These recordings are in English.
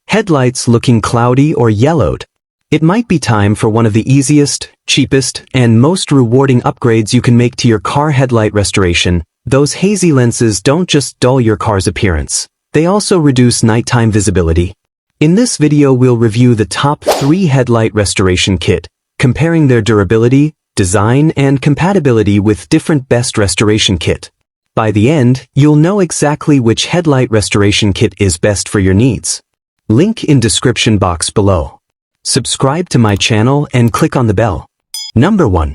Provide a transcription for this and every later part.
Headlights looking cloudy or yellowed? It might be time for one of the easiest, cheapest, and most rewarding upgrades you can make to your car headlight restoration. Those hazy lenses don't just dull your car's appearance. They also reduce nighttime visibility. In this video we'll review the top 3 headlight restoration kit, comparing their durability, design, and compatibility with different best restoration kit. By the end, you'll know exactly which headlight restoration kit is best for your needs. Link in description box below. Subscribe to my channel and click on the bell. Number 1.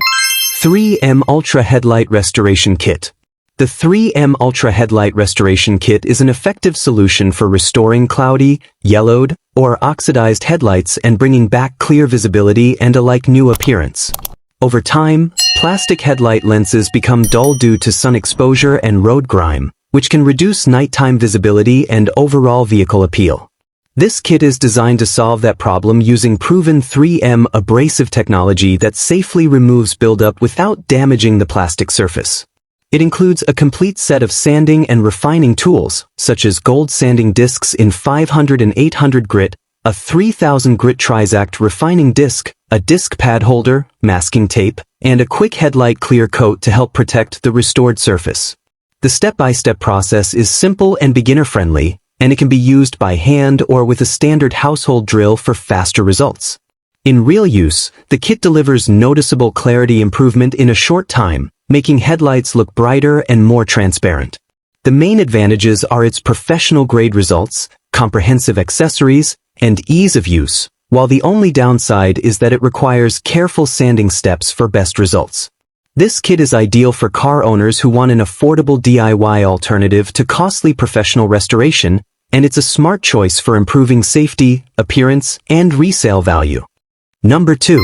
3M Ultra Headlight Restoration Kit. The 3M Ultra Headlight Restoration Kit is an effective solution for restoring cloudy, yellowed, or oxidized headlights and bringing back clear visibility and a like-new appearance. Over time, plastic headlight lenses become dull due to sun exposure and road grime, which can reduce nighttime visibility and overall vehicle appeal. This kit is designed to solve that problem using proven 3M abrasive technology that safely removes buildup without damaging the plastic surface. It includes a complete set of sanding and refining tools, such as gold sanding discs in 500 and 800 grit, a 3000 grit Trizact refining disc, a disc pad holder, masking tape, and a quick headlight clear coat to help protect the restored surface. The step-by-step process is simple and beginner-friendly, and it can be used by hand or with a standard household drill for faster results. In real use, the kit delivers noticeable clarity improvement in a short time, making headlights look brighter and more transparent. The main advantages are its professional-grade results, comprehensive accessories, and ease of use, while the only downside is that it requires careful sanding steps for best results. This kit is ideal for car owners who want an affordable DIY alternative to costly professional restoration, and it's a smart choice for improving safety, appearance, and resale value. Number 2.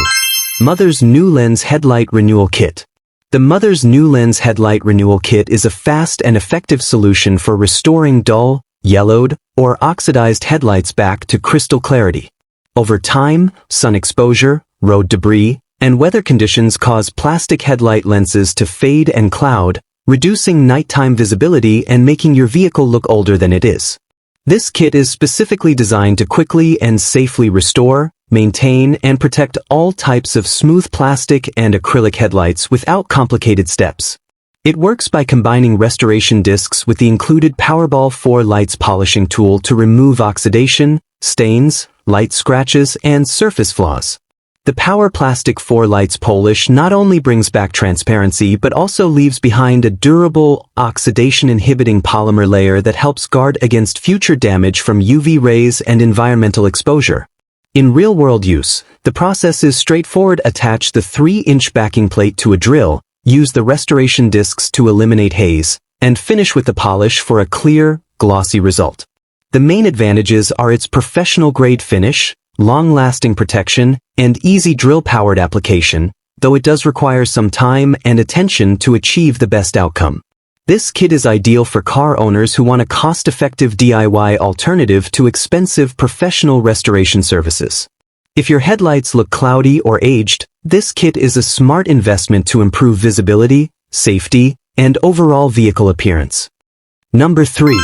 Mother's NuLens Headlight Renewal Kit. The Mother's NuLens Headlight Renewal Kit is a fast and effective solution for restoring dull, yellowed, or oxidized headlights back to crystal clarity. Over time, sun exposure, road debris, and weather conditions cause plastic headlight lenses to fade and cloud, reducing nighttime visibility and making your vehicle look older than it is. This kit is specifically designed to quickly and safely restore, maintain, and protect all types of smooth plastic and acrylic headlights without complicated steps. It works by combining restoration discs with the included Powerball 4 Lights polishing tool to remove oxidation, stains, light scratches, and surface flaws. The Power Plastic 4 Lights polish not only brings back transparency but also leaves behind a durable, oxidation-inhibiting polymer layer that helps guard against future damage from UV rays and environmental exposure. In real-world use, the process is straightforward. Attach the 3-inch backing plate to a drill, use the restoration discs to eliminate haze, and finish with the polish for a clear, glossy result. The main advantages are its professional-grade finish, long-lasting protection, and easy drill-powered application, though it does require some time and attention to achieve the best outcome. This kit is ideal for car owners who want a cost-effective DIY alternative to expensive professional restoration services. If your headlights look cloudy or aged, this kit is a smart investment to improve visibility, safety, and overall vehicle appearance. Number 3.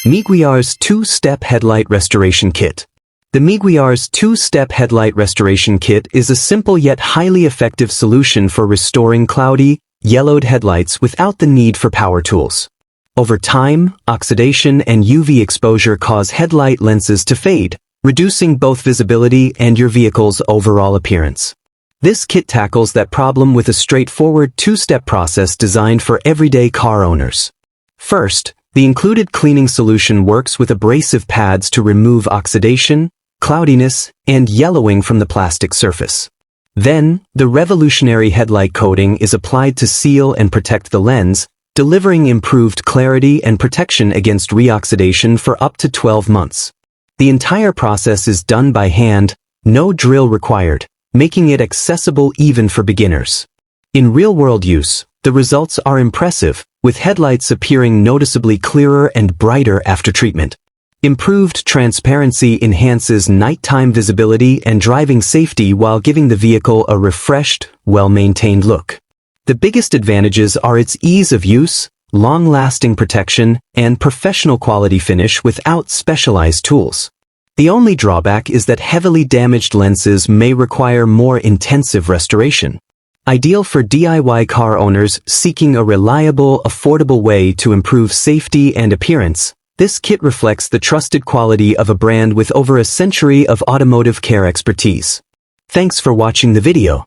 Meguiar's 2-Step Headlight Restoration Kit. The Meguiar's 2-Step Headlight Restoration Kit is a simple yet highly effective solution for restoring cloudy, yellowed headlights without the need for power tools. Over time, oxidation and UV exposure cause headlight lenses to fade, reducing both visibility and your vehicle's overall appearance. This kit tackles that problem with a straightforward 2-step process designed for everyday car owners. First, the included cleaning solution works with abrasive pads to remove oxidation, cloudiness, and yellowing from the plastic surface. Then, the revolutionary headlight coating is applied to seal and protect the lens, delivering improved clarity and protection against reoxidation for up to 12 months. The entire process is done by hand, no drill required, making it accessible even for beginners. In real-world use, the results are impressive, with headlights appearing noticeably clearer and brighter after treatment. Improved transparency enhances nighttime visibility and driving safety while giving the vehicle a refreshed, well-maintained look. The biggest advantages are its ease of use, long-lasting protection, and professional quality finish without specialized tools. The only drawback is that heavily damaged lenses may require more intensive restoration. Ideal for DIY car owners seeking a reliable, affordable way to improve safety and appearance, this kit reflects the trusted quality of a brand with over a century of automotive care expertise. Thanks for watching the video.